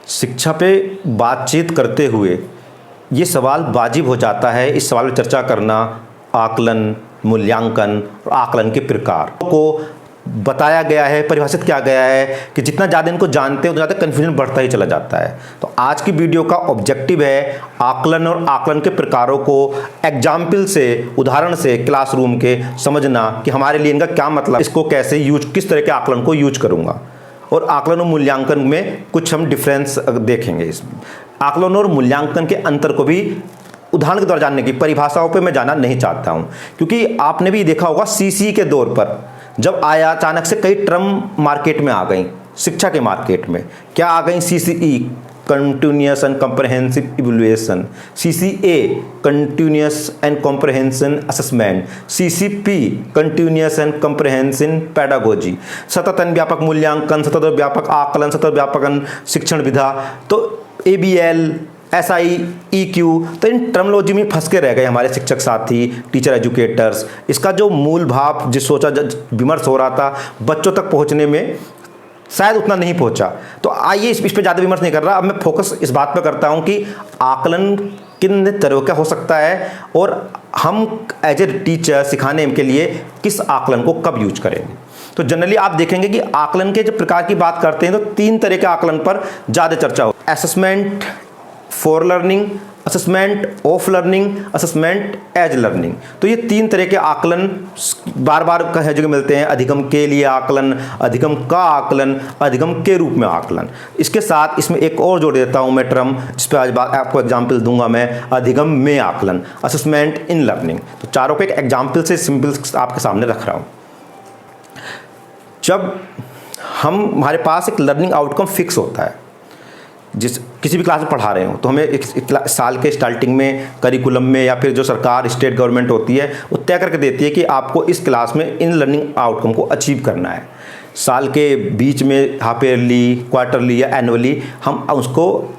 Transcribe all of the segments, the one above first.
शिक्षा पे बातचीत करते हुए ये सवाल वाजिब हो जाता है इस सवाल पर चर्चा करना, आकलन, मूल्यांकन और आकलन के प्रकार को बताया गया है, परिभाषित किया गया है कि जितना ज़्यादा इनको जानते हैं उतना ज़्यादा कन्फ्यूजन बढ़ता ही चला जाता है। तो आज की वीडियो का ऑब्जेक्टिव है आकलन और आकलन के प्रकारों को एग्जाम्पल से, उदाहरण से क्लासरूम के समझना कि हमारे लिए इनका क्या मतलब, इसको कैसे यूज, किस तरह के आकलन को यूज करूँगा। और आकलन और मूल्यांकन में कुछ हम डिफरेंस देखेंगे। इसमें आकलन और मूल्यांकन के अंतर को भी उदाहरण के द्वारा जानने की, परिभाषाओं पे मैं जाना नहीं चाहता हूं, क्योंकि आपने भी देखा होगा सीसी के दौर पर जब आया अचानक से कई टर्म मार्केट में आ गई, शिक्षा के मार्केट में क्या आ गई, CCE continuous and comprehensive evaluation, CCA continuous and comprehensive assessment, CCP continuous and comprehensive pedagogy, सतत एवं व्यापक मूल्यांकन, सतत और व्यापक आकलन, सतत व्यापक शिक्षण विधा, तो एबीएल, एसआई, ईक्यू। तो इन टर्मोलॉजी में फंस के रह गए हमारे शिक्षक साथी, टीचर एजुकेटर्स। इसका जो मूल भाव जिस सोचा विमर्श हो रहा था बच्चों तक पहुंचने में शायद उतना नहीं पहुंचा। तो आइए इस पे ज़्यादा विमर्श नहीं कर रहा, अब मैं फोकस इस बात पर करता हूं कि आकलन किन तरह का हो सकता है और हम एज ए टीचर सिखाने के लिए किस आकलन को कब यूज करेंगे। तो जनरली आप देखेंगे कि आकलन के जब प्रकार की बात करते हैं तो 3 तरह के आकलन पर ज़्यादा चर्चा हो, assessment for learning, assessment of learning, assessment as learning. तो ये 3 तरह के आकलन बार बार कई जगह मिलते हैं, अधिगम के लिए आकलन, अधिगम का आकलन, अधिगम के रूप में आकलन। इसके साथ इसमें एक और जोड़ देता हूं मैं टर्म, जिस पर आज आपको एग्जाम्पल दूंगा मैं, अधिगम में आकलन, असेसमेंट इन लर्निंग। तो चारों को एक एग्जाम्पल से सिंपल आपके सामने रख रहा हूं। जब हमारे पास एक लर्निंग आउटकम फिक्स होता है, जिस किसी भी क्लास में पढ़ा रहे हो तो हमें एक साल के स्टार्टिंग में करिकुलम में या फिर जो सरकार स्टेट गवर्नमेंट होती है वो तय करके देती है कि आपको इस क्लास में इन लर्निंग आउटकम को अचीव करना है। साल के बीच में हाफ ईयरली, क्वार्टरली या एनुअली हम उसको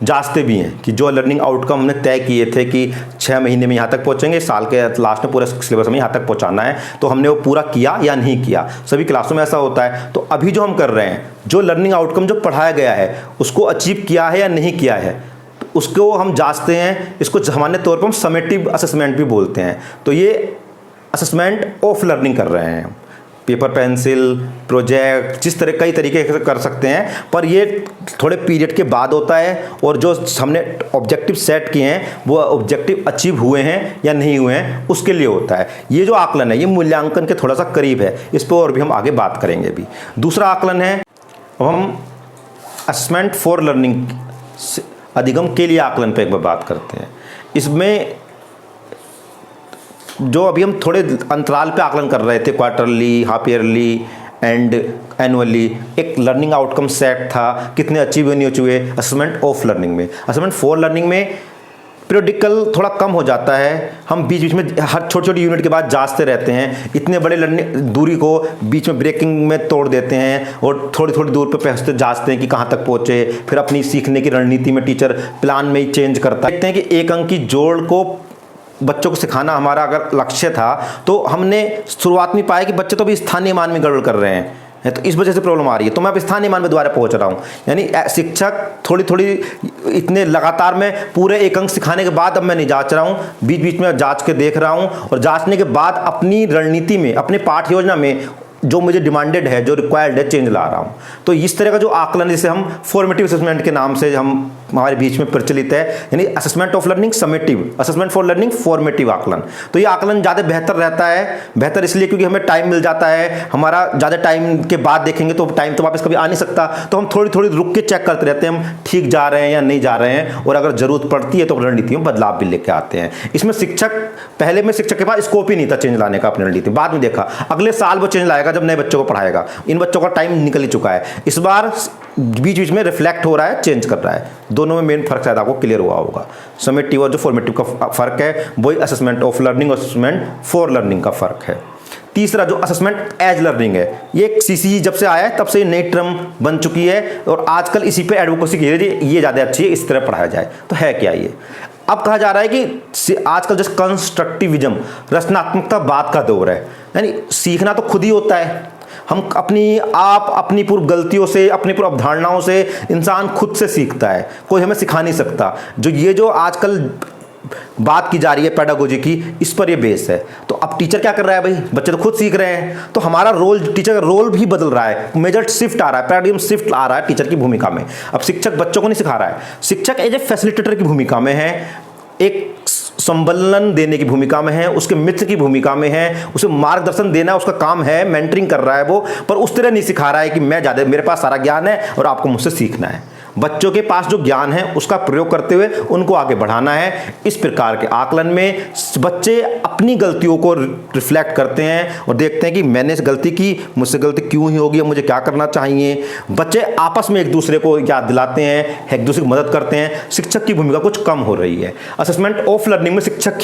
जांचते भी हैं कि जो लर्निंग आउटकम हमने तय किए थे कि 6 महीने में यहाँ तक पहुँचेंगे, साल के लास्ट में पूरा सिलेबस हमें यहाँ तक पहुँचाना है, तो हमने वो पूरा किया या नहीं किया। सभी क्लासों में ऐसा होता है। तो अभी जो हम कर रहे हैं, जो लर्निंग आउटकम जो पढ़ाया गया है उसको अचीव किया है या नहीं किया है, उसको हम जाँचते हैं। इसको सामान्य तौर पर हम समेटिव असेसमेंट भी बोलते हैं। तो ये असेसमेंट ऑफ लर्निंग कर रहे हैं, पेपर पेंसिल प्रोजेक्ट, जिस तरह कई तरीके से कर सकते हैं, पर ये थोड़े पीरियड के बाद होता है और जो हमने ऑब्जेक्टिव सेट किए हैं वो ऑब्जेक्टिव अचीव हुए हैं या नहीं हुए हैं उसके लिए होता है। ये जो आकलन है ये मूल्यांकन के थोड़ा सा करीब है, इस पर और भी हम आगे बात करेंगे भी। दूसरा आकलन है, अब हम असेसमेंट फॉर लर्निंग, अधिगम के लिए आकलन पर एक बार बात करते हैं। इसमें जो अभी हम थोड़े अंतराल पे आकलन कर रहे थे, quarterly, half yearly and annually, एक लर्निंग आउटकम सेट था, कितने अचीव नहीं हुए। असेसमेंट ऑफ लर्निंग में, असेसमेंट फॉर लर्निंग में पीरियडिकल थोड़ा कम हो जाता है, हम बीच बीच में हर छोटी छोटी यूनिट के बाद जांचते रहते हैं, इतने बड़े लर्निंग दूरी को बीच में ब्रेकिंग में तोड़ देते हैं और थोड़ी थोड़ी दूर पे पहुँचते जांचते हैं कि कहाँ तक पहुँचे। फिर अपनी सीखने की रणनीति में टीचर प्लान में ही चेंज करता है। देखते हैं कि 1 अंक की जोड़ को बच्चों को सिखाना हमारा अगर लक्ष्य था तो हमने शुरुआत में पाया कि बच्चे तो अभी स्थानीय मान में गड़बड़ कर रहे हैं, तो इस वजह से प्रॉब्लम आ रही है, तो मैं अब स्थानीय मान में दोबारा पहुंच रहा हूं। यानी शिक्षक थोड़ी थोड़ी इतने लगातार में पूरे 1 अंक सिखाने के बाद अब मैं नहीं जांच रहा हूं, बीच बीच में जांच के देख रहा हूं और जांचने के बाद अपनी रणनीति में, अपने पाठ योजना में जो मुझे डिमांडेड है, जो रिक्वायर्ड है, चेंज ला रहा हूं। तो इस तरह का जो आकलन जिसे हम फॉर्मेटिव असेसमेंट के नाम से हम हमारे बीच में प्रचलित है, यानी assessment of learning summative, assessment for learning formative आकलन। तो ये आकलन ज़्यादा बेहतर रहता है। बेहतर इसलिए क्योंकि हमें टाइम मिल जाता है, हमारा ज़्यादा टाइम के बाद देखेंगे तो टाइम तो वापस कभी आ नहीं सकता, तो हम थोड़ी थोड़ी रुक के चेक करते रहते हैं हम ठीक जा रहे हैं या नहीं जा रहे हैं, और अगर जरूरत पड़ती है तो रणनीति में बदलाव भी लेके आते हैं। इसमें शिक्षक, पहले में शिक्षक के पास स्कोप ही नहीं था चेंज लाने का अपनी रणनीति, बाद में देखा अगले साल वो चेंज लाएगा जब नए बच्चों को पढ़ाएगा। इन बच्चों का टाइम निकल ही चुका है, इस बार बीच बीच में रिफ्लेक्ट हो रहा है, चेंज कर रहा है। दोनों में मेन फर्क शायद आपको क्लियर हुआ होगा। समेटिव और जो फॉर्मेटिव का फर्क है वही असेसमेंट ऑफ लर्निंग और असेसमेंट फॉर लर्निंग का फर्क है। तीसरा जो असेसमेंट एज लर्निंग है, ये सीसीई जब से आया है तब से नई टर्म बन चुकी है और आजकल इसी पे एडवोकेसी की ये ज़्यादा अच्छी है, इस तरह पढ़ाया जाए। तो है क्या ये? अब कहा जा रहा है कि आजकल जैसे कंस्ट्रक्टिविज्म, रचनात्मकता बात का दौर है, यानी सीखना तो खुद ही होता है, हम अपनी पूर्व गलतियों से, अपनी पूर्व अवधारणाओं से इंसान खुद से सीखता है, कोई हमें सिखा नहीं सकता। जो आजकल बात की जा रही है पेडागोजी की, इस पर ये बेस है। तो अब टीचर क्या कर रहा है भाई, बच्चे तो खुद सीख रहे हैं, तो हमारा रोल, टीचर का रोल भी बदल रहा है, मेजर शिफ्ट आ रहा है, पैराडिग्म शिफ्ट आ रहा है टीचर की भूमिका में। अब शिक्षक बच्चों को नहीं सिखा रहा है, शिक्षक एज ए फैसिलिटेटर की भूमिका में है, एक संबलन देने की भूमिका में है, उसके मित्र की भूमिका में है, उसे मार्गदर्शन देना उसका काम है, मेंटरिंग कर रहा है वो, पर उस तरह नहीं सिखा रहा है कि मैं ज़्यादा, मेरे पास सारा ज्ञान है और आपको मुझसे सीखना है। बच्चों के पास जो ज्ञान है उसका प्रयोग करते हुए उनको आगे बढ़ाना है। इस प्रकार के आकलन में बच्चे अपनी गलतियों को रिफ्लेक्ट करते हैं और देखते हैं कि मैंने इस गलती की, मुझसे गलती क्यों ही होगी, मुझे क्या करना चाहिए। बच्चे आपस में एक दूसरे को याद दिलाते हैं, एक दूसरे की मदद करते हैं। शिक्षक की भूमिका कुछ कम हो रही है। असेसमेंट ऑफ लर्निंग में शिक्षक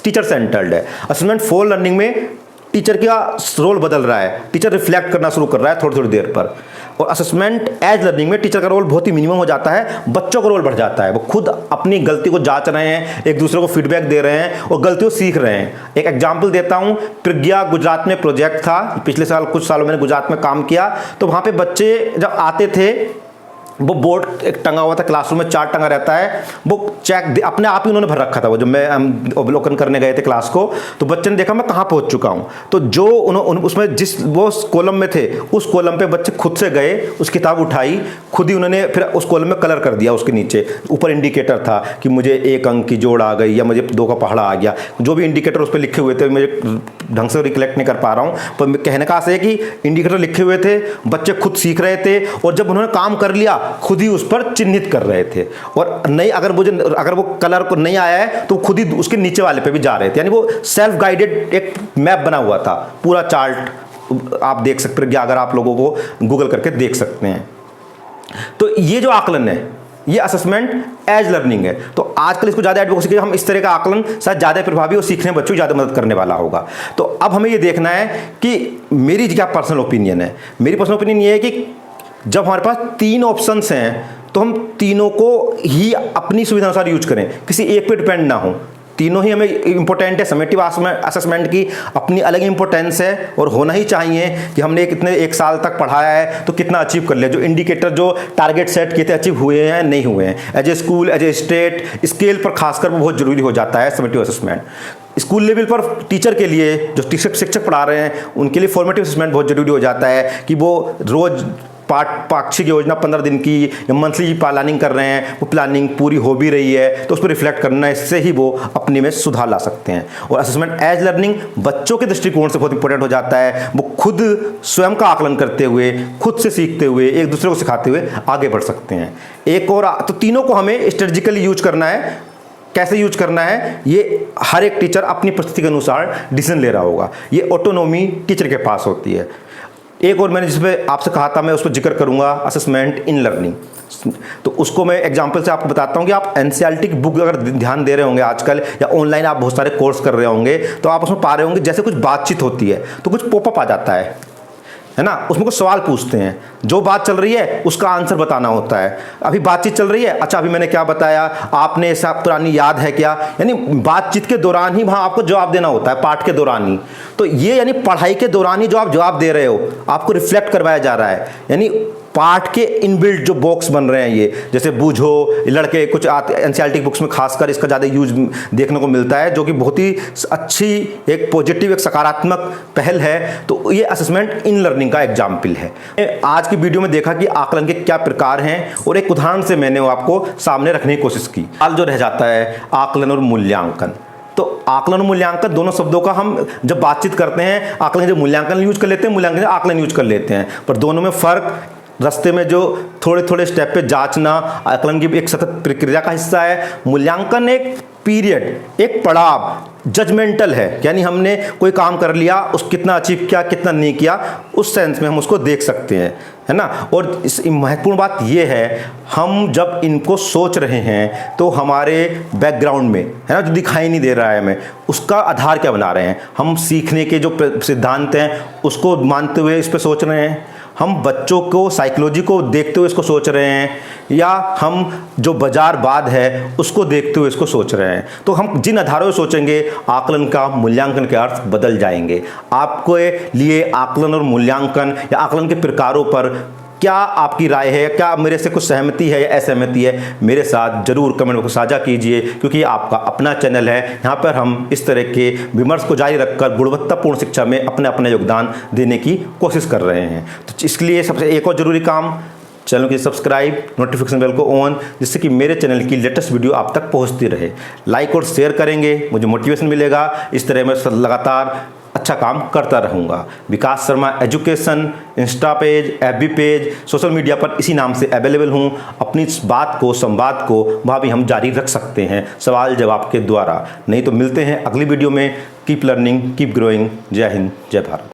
टीचर सेंटर्ड है। असेसमेंट फॉर लर्निंग में टीचर का रोल बदल रहा है, टीचर रिफ्लेक्ट करना शुरू कर रहा है थोड़ी थोड़ी देर पर। और असेसमेंट एज लर्निंग में टीचर का रोल बहुत ही मिनिमम हो जाता है, बच्चों का रोल बढ़ जाता है। वो खुद अपनी गलती को जांच रहे हैं, एक दूसरे को फीडबैक दे रहे हैं और गलतियों सीख रहे हैं। एक एग्जांपल देता हूं, प्रज्ञा गुजरात में प्रोजेक्ट था, पिछले साल, कुछ सालों मैंने गुजरात में काम किया, तो वहां पे बच्चे जब आते थे, वो बोर्ड एक टंगा हुआ था, क्लासरूम में चार्ट टंगा रहता है, वो चेक अपने आप ही उन्होंने भर रखा था। वो जब हम अवलोकन करने गए थे क्लास को, तो बच्चे ने देखा मैं कहाँ पहुँच चुका हूँ, तो जो उसमें जिस वो कॉलम में थे, उस कॉलम पे बच्चे खुद से गए, उस किताब उठाई, खुद ही उन्होंने फिर उस कॉलम में कलर कर दिया। उसके नीचे ऊपर इंडिकेटर था कि मुझे 1 अंक की जोड़ आ गई या मुझे 2 का पहाड़ा आ गया, जो भी इंडिकेटर उस पर लिखे हुए थे, मुझे ढंग से रिकलेक्ट नहीं कर पा रहा हूँ, पर कहने का आशय है कि इंडिकेटर लिखे हुए थे, बच्चे खुद सीख रहे थे और जब उन्होंने काम कर लिया खुद ही उस पर चिन्हित कर रहे थे। और नहीं, अगर वो कलर को नहीं आया है तो खुद ही उसके नीचे वाले पे भी जा रहे थे, यानी वो सेल्फ गाइडेड एक मैप बना हुआ था, पूरा चार्ट आप देख सकते हैं, अगर आप लोगों को गूगल करके देख सकते हैं। तो ये जो आकलन है, ये असेसमेंट एज लर्निंग है। तो आजकल इसको ज़्यादा एडवोकेसी के, हम इस तरह का आकलन शायद ज़्यादा प्रभावी और सीखने बच्चों की ज़्यादा मदद करने वाला होगा। तो अब हमें ये देखना है कि मेरी क्या पर्सनल ओपिनियन है। मेरी पर्सनल ओपिनियन ये है कि जब हमारे पास 3 ऑप्शंस हैं तो हम तीनों को ही अपनी सुविधा अनुसार यूज करें, किसी एक पे डिपेंड ना हो। तीनों ही हमें इंपॉर्टेंट है। समेटिव असेसमेंट की अपनी अलग इंपॉर्टेंस है और होना ही चाहिए कि हमने कितने 1 साल तक पढ़ाया है तो कितना अचीव कर लिया, जो इंडिकेटर, जो टारगेट सेट किए थे, अचीव हुए हैं नहीं हुए हैं। As a school, as a state scale पर खासकर वो बहुत जरूरी हो जाता है समेटिव असेसमेंट। स्कूल लेवल पर टीचर के लिए, जो शिक्षक पढ़ा रहे हैं, उनके लिए फॉर्मेटिव असेसमेंट बहुत जरूरी हो जाता है कि वो रोज पाक्षिक योजना 15 दिन की या मंथली प्लानिंग कर रहे हैं, वो प्लानिंग पूरी हो भी रही है तो उस पर रिफ्लेक्ट करना, इससे ही वो अपने में सुधार ला सकते हैं। और असेसमेंट एज लर्निंग बच्चों के दृष्टिकोण से बहुत इंपॉर्टेंट हो जाता है। वो खुद स्वयं का आकलन करते हुए, खुद से सीखते हुए, एक दूसरे को सिखाते हुए आगे बढ़ सकते हैं। एक और, तो तीनों को हमें स्ट्रेटेजिकली यूज करना है। कैसे यूज करना है, ये हर एक टीचर अपनी परिस्थिति के अनुसार डिसीजन ले रहा होगा। ये ऑटोनॉमी टीचर के पास होती है। एक और मैंने जिसमें आपसे कहा था, मैं उस पर जिक्र करूंगा, असेसमेंट इन लर्निंग। तो उसको मैं एग्जांपल से आपको बताता हूं कि आप एनसीईआरटी की बुक अगर ध्यान दे रहे होंगे आजकल, या ऑनलाइन आप बहुत सारे कोर्स कर रहे होंगे, तो आप उसमें पा रहे होंगे जैसे कुछ बातचीत होती है तो कुछ पॉपअप आ जाता है ना, उसमें कुछ सवाल पूछते हैं, जो बात चल रही है उसका आंसर बताना होता है। अभी बातचीत चल रही है, अच्छा अभी मैंने क्या बताया, आपने ऐसा पुरानी याद है क्या, यानी बातचीत के दौरान ही वहाँ आपको जवाब देना होता है, पाठ के दौरान ही। तो ये यानी पढ़ाई के दौरान ही जो आप जवाब दे रहे हो, आपको रिफ्लेक्ट करवाया जा रहा है। यानी पाठ के इनबिल्ट जो बॉक्स बन रहे हैं, ये जैसे बूझो, लड़के कुछ एनसीईआरटी बुक्स में खासकर इसका ज़्यादा यूज देखने को मिलता है, जो कि बहुत ही अच्छी, एक पॉजिटिव, एक सकारात्मक पहल है। तो ये असेसमेंट इन लर्निंग का एग्जाम्पल है। आज की वीडियो में देखा कि आकलन के क्या प्रकार हैं और एक उदाहरण से मैंने वो आपको सामने रखने की कोशिश की। हाल जो रह जाता है आकलन और मूल्यांकन। तो आकलन और मूल्यांकन दोनों शब्दों का हम जब बातचीत करते हैं, आकलन जब मूल्यांकन यूज कर लेते हैं, मूल्यांकन आकलन यूज कर लेते हैं, पर दोनों में फर्क, रास्ते में जो थोड़े थोड़े स्टेप पे जांचना आकलन की एक सतत प्रक्रिया का हिस्सा है। मूल्यांकन एक पीरियड, एक पड़ाव, जजमेंटल है, यानी हमने कोई काम कर लिया, उस कितना अचीव किया, कितना नहीं किया, उस सेंस में हम उसको देख सकते हैं, है ना। और इस महत्वपूर्ण बात यह है, हम जब इनको सोच रहे हैं तो हमारे बैकग्राउंड में, है ना, जो दिखाई नहीं दे रहा है हमें, उसका आधार क्या बना रहे हैं। हम सीखने के जो सिद्धांत हैं उसको मानते हुए इस पर सोच रहे हैं, हम बच्चों को साइकोलॉजी को देखते हुए इसको सोच रहे हैं या हम जो बाजारवाद है उसको देखते हुए इसको सोच रहे हैं। तो हम जिन आधारों से सोचेंगे आकलन का मूल्यांकन के अर्थ बदल जाएंगे। आपके लिए आकलन और मूल्यांकन या आकलन के प्रकारों पर क्या आपकी राय है, क्या मेरे से कुछ सहमति है या असहमति है, मेरे साथ जरूर कमेंट को साझा कीजिए, क्योंकि ये आपका अपना चैनल है। यहाँ पर हम इस तरह के विमर्श को जारी रखकर गुणवत्तापूर्ण शिक्षा में अपना अपना योगदान देने की कोशिश कर रहे हैं। तो इसलिए सबसे एक और ज़रूरी काम, चैनल की सब्सक्राइब, नोटिफिकेशन बेल को ऑन, जिससे कि मेरे चैनल की लेटेस्ट वीडियो आप तक पहुँचती रहे। लाइक और शेयर करेंगे, मुझे मोटिवेशन मिलेगा। इस तरह मैं लगातार अच्छा काम करता रहूँगा। Vikas Sharma education insta page, FB page, social media पर इसी नाम से अवेलेबल हूँ। अपनी इस बात को, संवाद को वहाँ भी हम जारी रख सकते हैं सवाल जवाब के द्वारा। नहीं तो मिलते हैं अगली वीडियो में। Keep learning, keep growing. जय हिंद, जय भारत।